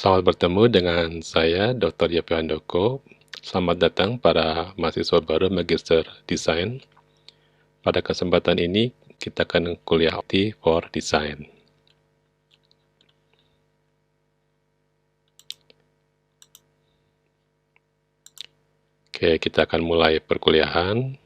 Selamat bertemu dengan saya, Dr. Yepi Handoko. Selamat datang para mahasiswa baru Magister Desain. Pada kesempatan ini, kita akan kuliah IT for Design. Oke, kita akan mulai perkuliahan.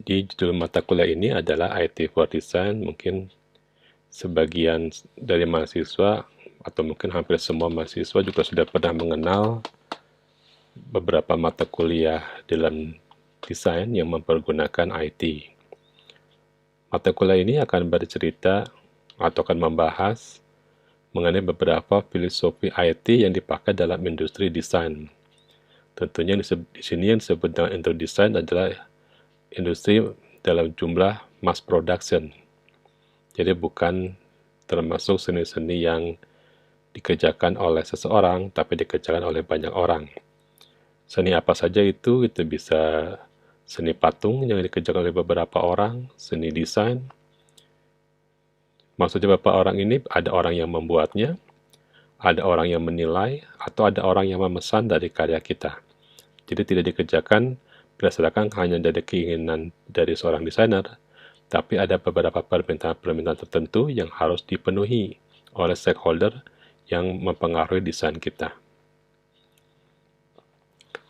Di judul mata kuliah ini adalah IT for Design. Mungkin sebagian dari mahasiswa atau mungkin hampir semua mahasiswa juga sudah pernah mengenal beberapa mata kuliah dalam desain yang mempergunakan IT. Mata kuliah ini akan bercerita atau akan membahas mengenai beberapa filosofi IT yang dipakai dalam industri desain. Tentunya di sini yang disebut dengan industri desain adalah industri dalam jumlah mass production. Jadi bukan termasuk seni-seni yang dikerjakan oleh seseorang, tapi dikerjakan oleh banyak orang. Seni apa saja itu bisa seni patung yang dikerjakan oleh beberapa orang, seni desain. Maksudnya beberapa orang ini ada orang yang membuatnya, ada orang yang menilai, atau ada orang yang memesan dari karya kita. Jadi tidak dikerjakan berdasarkan hanya dari keinginan dari seorang desainer, tapi ada beberapa permintaan-permintaan tertentu yang harus dipenuhi oleh stakeholder yang mempengaruhi desain kita.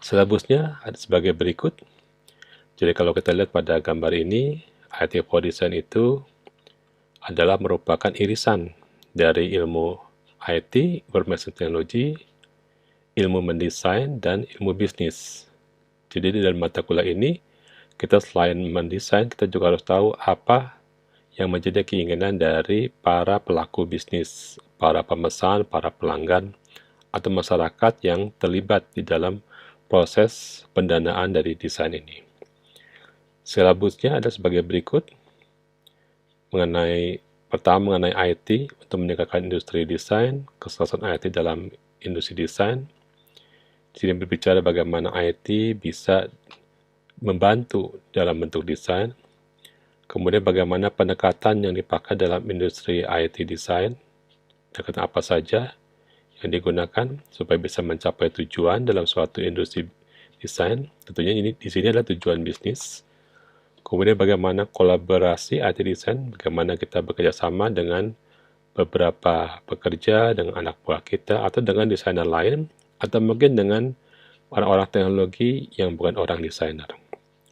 Silabusnya ada sebagai berikut. Jadi kalau kita lihat pada gambar ini, IT for Design itu adalah merupakan irisan dari ilmu IT, Information Technology, ilmu mendesain, dan ilmu bisnis. Jadi di dalam mata kuliah ini, kita selain mendesain, kita juga harus tahu apa yang menjadi keinginan dari para pelaku bisnis, para pemesan, para pelanggan, atau masyarakat yang terlibat di dalam proses pendanaan dari desain ini. Silabusnya ada sebagai berikut. Pertama mengenai IT untuk meningkatkan industri desain, kesuksesan IT dalam industri desain. Di sini berbicara bagaimana IT bisa membantu dalam bentuk desain. Kemudian bagaimana pendekatan yang dipakai dalam industri IT desain, pendekatan apa saja yang digunakan supaya bisa mencapai tujuan dalam suatu industri desain. Tentunya ini di sini adalah tujuan bisnis. Kemudian bagaimana kolaborasi IT desain, bagaimana kita bekerja sama dengan beberapa pekerja, dengan anak buah kita, atau dengan desainer lain, atau mungkin dengan orang-orang teknologi yang bukan orang desainer.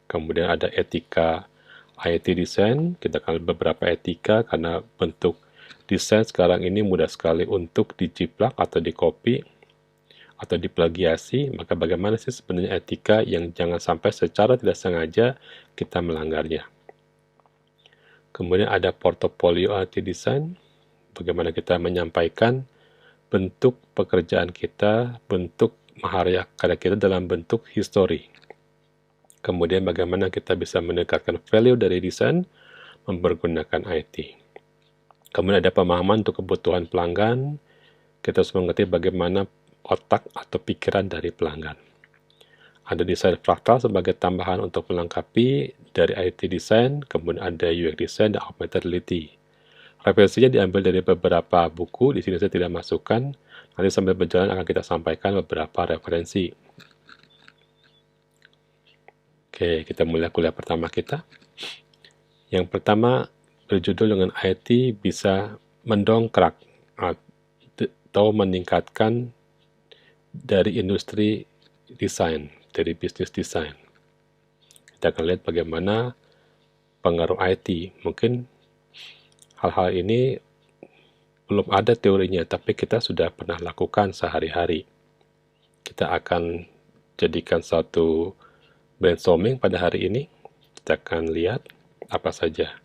Kemudian ada etika IT desain, kita akan beberapa etika karena bentuk desain sekarang ini mudah sekali untuk dijiplak atau dikopi atau diplagiasi, maka bagaimana sih sebenarnya etika yang jangan sampai secara tidak sengaja kita melanggarnya. Kemudian ada portofolio IT design, bagaimana kita menyampaikan bentuk pekerjaan kita, bentuk mahakarya karya kita dalam bentuk histori. Kemudian bagaimana kita bisa meningkatkan value dari desain mempergunakan IT. Kemudian ada pemahaman untuk kebutuhan pelanggan, kita harus mengerti bagaimana otak atau pikiran dari pelanggan. Ada desain fraktal sebagai tambahan untuk melengkapi dari IT design, kemudian ada UX design dan augmented reality. Referensinya diambil dari beberapa buku, di sini saya tidak masukkan, nanti sambil berjalan akan kita sampaikan beberapa referensi. Oke, kita mulai kuliah pertama kita. Yang pertama berjudul dengan IT bisa mendongkrak atau meningkatkan dari industri desain, dari bisnis desain. Kita akan lihat bagaimana pengaruh IT. Mungkin hal-hal ini belum ada teorinya, tapi kita sudah pernah lakukan sehari-hari. Kita akan jadikan satu brainstorming pada hari ini. Kita akan lihat apa saja.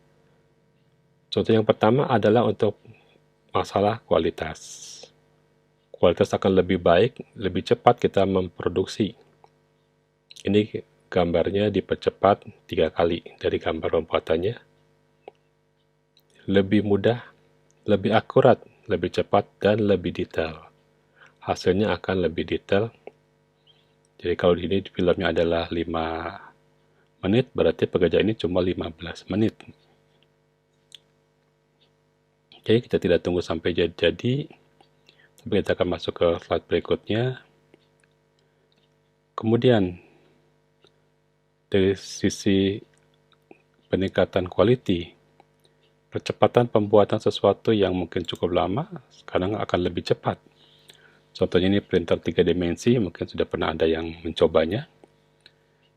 Contoh yang pertama adalah untuk masalah kualitas. Kualitas akan lebih baik, lebih cepat kita memproduksi. Ini gambarnya dipercepat 3 kali dari gambar pembuatannya. Lebih mudah, lebih akurat, lebih cepat, dan lebih detail. Hasilnya akan lebih detail. Jadi kalau di sini filmnya adalah 5 menit, berarti pekerjaan ini cuma 15 menit. Oke, kita tidak tunggu sampai jadi, tapi kita akan masuk ke slide berikutnya. Kemudian, dari sisi peningkatan quality, percepatan pembuatan sesuatu yang mungkin cukup lama, sekarang akan lebih cepat. Contohnya ini printer 3 dimensi, mungkin sudah pernah ada yang mencobanya.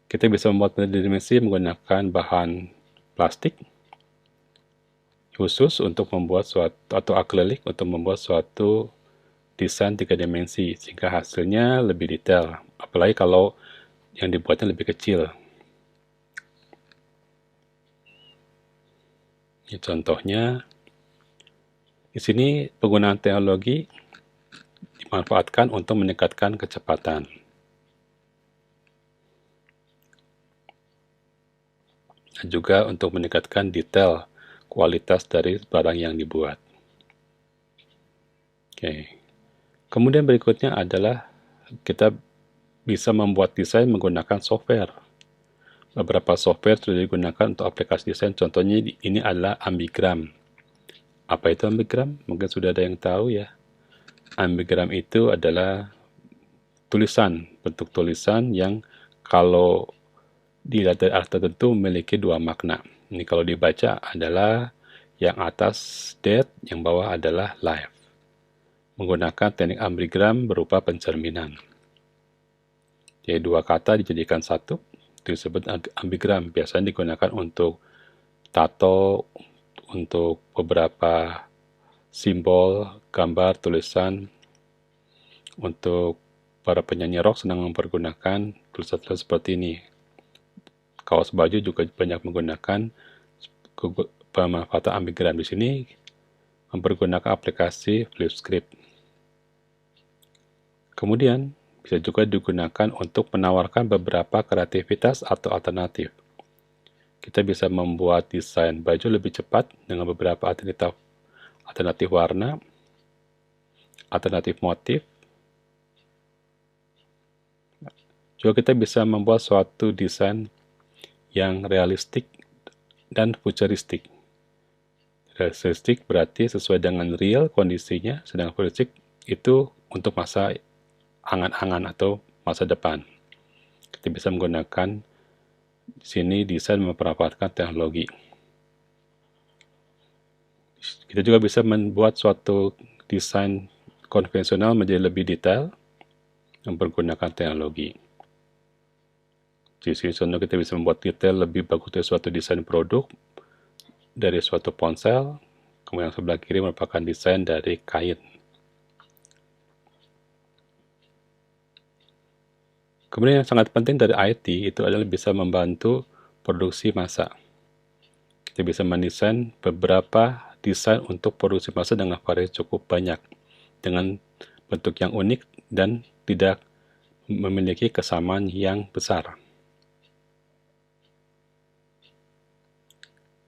Kita bisa membuat printer 3 dimensi menggunakan bahan plastik khusus untuk membuat suatu, atau akrilik untuk membuat suatu desain 3 dimensi, sehingga hasilnya lebih detail. Apalagi kalau yang dibuatnya lebih kecil. Ini contohnya, di sini penggunaan teknologi dimanfaatkan untuk meningkatkan kecepatan. Dan juga untuk meningkatkan detail kualitas dari barang yang dibuat. Oke. Kemudian berikutnya adalah kita bisa membuat desain menggunakan software. Beberapa software sudah digunakan untuk aplikasi desain, contohnya ini adalah Ambigram. Apa itu Ambigram? Mungkin sudah ada yang tahu ya. Ambigram itu adalah tulisan, bentuk tulisan yang kalau dilihat dari arah tertentu memiliki dua makna. Ini kalau dibaca adalah yang atas date, yang bawah adalah live. Menggunakan teknik ambigram berupa pencerminan. Jadi dua kata dijadikan satu, itu disebut ambigram. Biasanya digunakan untuk tato, untuk beberapa simbol, gambar, tulisan. Untuk para penyanyi rock senang mempergunakan tulisan-tulisan seperti ini. Kaos baju juga banyak menggunakan pemanfaatan ambigram. Di sini mempergunakan aplikasi Flipscript. Kemudian bisa juga digunakan untuk menawarkan beberapa kreativitas atau alternatif. Kita bisa membuat desain baju lebih cepat dengan beberapa alternatif warna, alternatif motif. Juga kita bisa membuat suatu desain yang realistik dan futuristik. Realistik berarti sesuai dengan real kondisinya, sedangkan futuristik itu untuk masa angan-angan atau masa depan. Kita bisa menggunakan di sini desain memanfaatkan teknologi. Kita juga bisa membuat suatu desain konvensional menjadi lebih detail menggunakan teknologi. Di sini contoh kita bisa membuat detail lebih bagus dari suatu desain produk dari suatu ponsel. Kemudian yang sebelah kiri merupakan desain dari kain. Kemudian yang sangat penting dari IT itu adalah bisa membantu produksi massa. Kita bisa mendesain beberapa desain untuk produksi massa dengan variasi cukup banyak, dengan bentuk yang unik dan tidak memiliki kesamaan yang besar.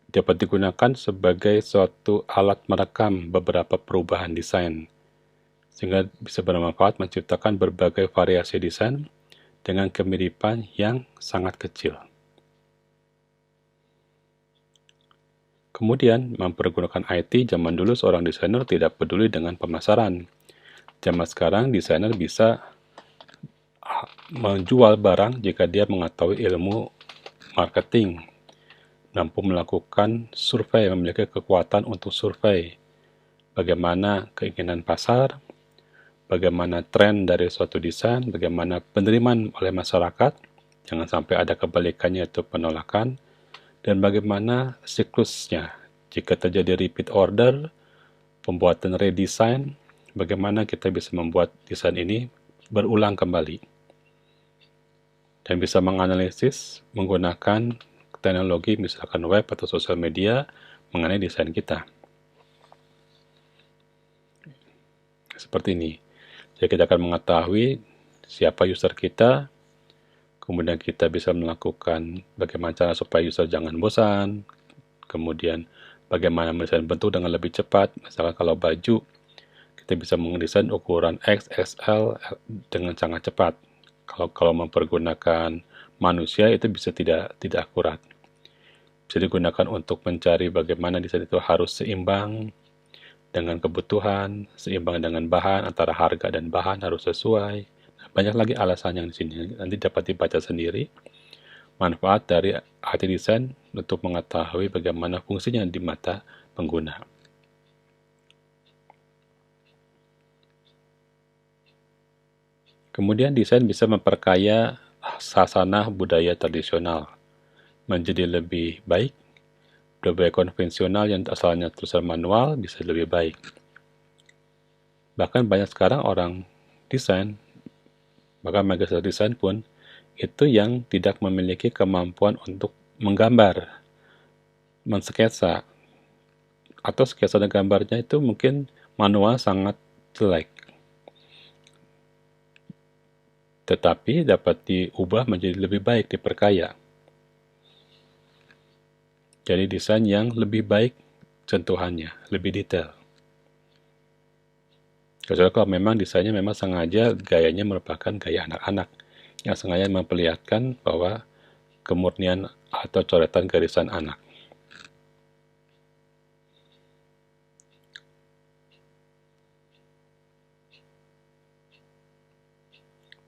Dapat digunakan sebagai suatu alat merekam beberapa perubahan desain, sehingga bisa bermanfaat menciptakan berbagai variasi desain dengan kemiripan yang sangat kecil. Kemudian, mempergunakan IT, zaman dulu seorang desainer tidak peduli dengan pemasaran. Zaman sekarang, desainer bisa menjual barang jika dia mengetahui ilmu marketing, mampu melakukan survei, memiliki kekuatan untuk survei bagaimana keinginan pasar, bagaimana tren dari suatu desain, bagaimana penerimaan oleh masyarakat, jangan sampai ada kebalikannya yaitu penolakan, dan bagaimana siklusnya. Jika terjadi repeat order, pembuatan redesign, bagaimana kita bisa membuat desain ini berulang kembali. Dan bisa menganalisis menggunakan teknologi misalkan web atau sosial media mengenai desain kita. Seperti ini. Jadi kita akan mengetahui siapa user kita, kemudian kita bisa melakukan bagaimana cara supaya user jangan bosan, kemudian bagaimana mendesain bentuk dengan lebih cepat. Misalkan kalau baju, kita bisa mendesain ukuran X, XL dengan sangat cepat. Kalau mempergunakan manusia itu bisa tidak akurat. Bisa digunakan untuk mencari bagaimana desain itu harus seimbang dengan kebutuhan, seimbang dengan bahan, antara harga dan bahan harus sesuai. Nah, banyak lagi alasan yang di sini. Nanti dapat dibaca sendiri. Manfaat dari IT design untuk mengetahui bagaimana fungsinya di mata pengguna. Kemudian desain bisa memperkaya sasana budaya tradisional menjadi lebih baik. Budaya konvensional yang asalnya tulisan manual bisa lebih baik. Bahkan banyak sekarang orang desain, bahkan magister desain pun, itu yang tidak memiliki kemampuan untuk menggambar, mensketsa, atau sketsa dan gambarnya itu mungkin manual sangat jelek. Tetapi dapat diubah menjadi lebih baik, diperkaya. Jadi desain yang lebih baik sentuhannya, lebih detail. Kecuali kalau memang desainnya memang sengaja gayanya merupakan gaya anak-anak, yang sengaja memperlihatkan bahwa kemurnian atau coretan garisan anak.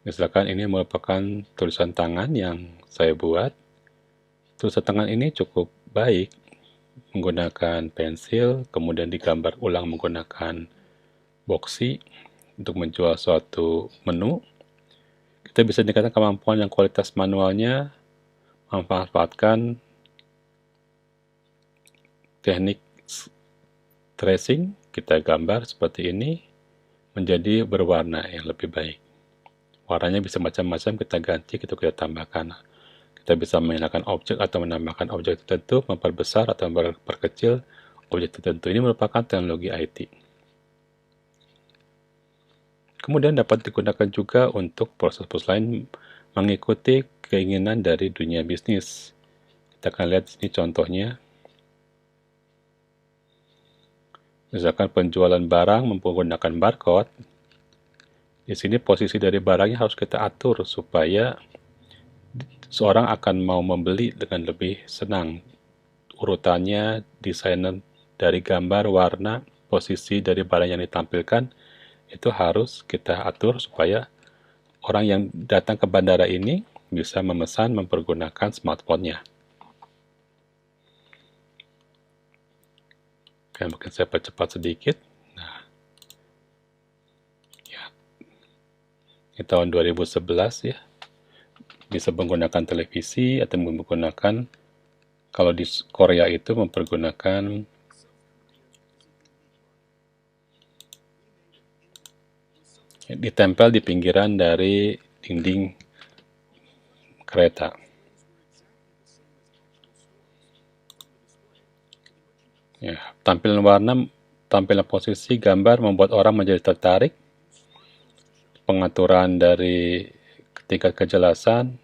Misalkan ini merupakan tulisan tangan yang saya buat. Tulisan tangan ini cukup baik menggunakan pensil, kemudian digambar ulang menggunakan boxy untuk menjual suatu menu. Kita bisa dikatakan kemampuan yang kualitas manualnya memanfaatkan teknik tracing, kita gambar seperti ini menjadi berwarna yang lebih baik. Warnanya bisa macam-macam, kita ganti, kita tambahkan. Kita bisa menghilangkan objek atau menambahkan objek tertentu, memperbesar atau memperkecil objek tertentu. Ini merupakan teknologi IT. Kemudian dapat digunakan juga untuk proses-proses lain mengikuti keinginan dari dunia bisnis. Kita akan lihat di sini contohnya. Misalkan penjualan barang menggunakan barcode. Di sini posisi dari barangnya harus kita atur supaya seorang akan mau membeli dengan lebih senang. Urutannya, desainer dari gambar, warna, posisi dari barang yang ditampilkan, itu harus kita atur supaya orang yang datang ke bandara ini bisa memesan mempergunakan smartphone-nya. Oke, mungkin saya percepat sedikit. Nah, ya. Ini tahun 2011 ya. Bisa menggunakan televisi atau menggunakan, kalau di Korea itu mempergunakan ditempel di pinggiran dari dinding kereta. Ya, tampilan warna, tampilan posisi gambar membuat orang menjadi tertarik. Pengaturan dari tingkat kejelasan,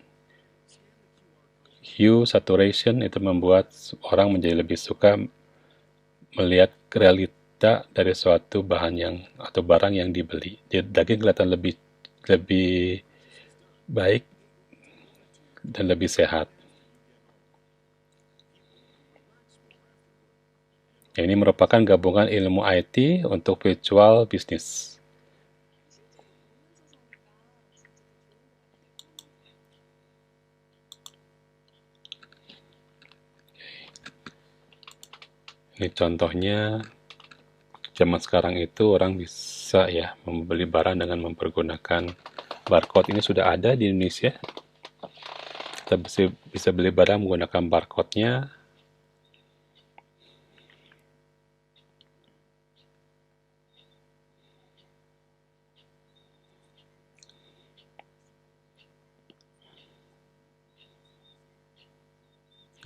hue, saturation itu membuat orang menjadi lebih suka melihat realita dari suatu bahan yang atau barang yang dibeli. Jadi daging kelihatan lebih baik dan lebih sehat. Ini merupakan gabungan ilmu IT untuk visual bisnis. Ini contohnya, zaman sekarang itu orang bisa ya membeli barang dengan mempergunakan barcode. Ini sudah ada di Indonesia. Kita bisa beli barang menggunakan barcode-nya.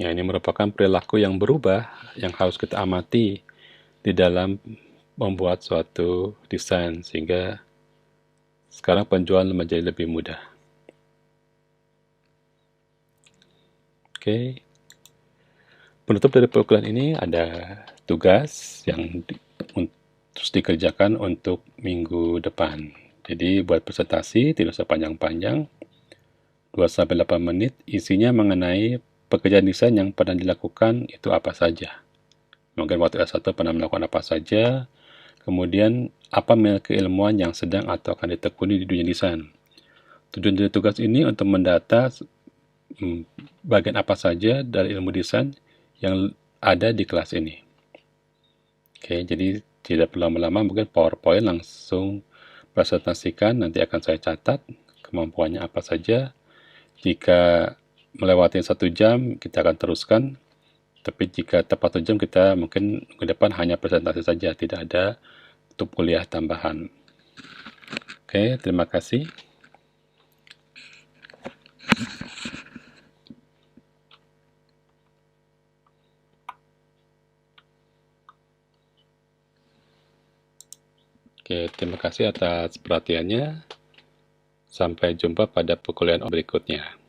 Ya, ini merupakan perilaku yang berubah, yang harus kita amati di dalam membuat suatu desain, sehingga sekarang penjualan menjadi lebih mudah. Oke. Penutup dari program ini ada tugas yang terus dikerjakan untuk minggu depan. Jadi buat presentasi tidak usah panjang-panjang. 2-8 menit, isinya mengenai pekerjaan desain yang pernah dilakukan itu apa saja. Mungkin waktu S1 pernah melakukan apa saja, kemudian apa keilmuan yang sedang atau akan ditekuni di dunia desain. Tujuan dari tugas ini untuk mendata bagian apa saja dari ilmu desain yang ada di kelas ini. Oke, jadi tidak perlu lama-lama, mungkin PowerPoint langsung presentasikan, nanti akan saya catat kemampuannya apa saja. Jika melewati 1 jam, kita akan teruskan. Tapi jika tepat 1 jam, kita mungkin ke depan hanya presentasi saja, tidak ada untuk kuliah tambahan. Oke, terima kasih. Oke, terima kasih atas perhatiannya. Sampai jumpa pada perkuliahan berikutnya.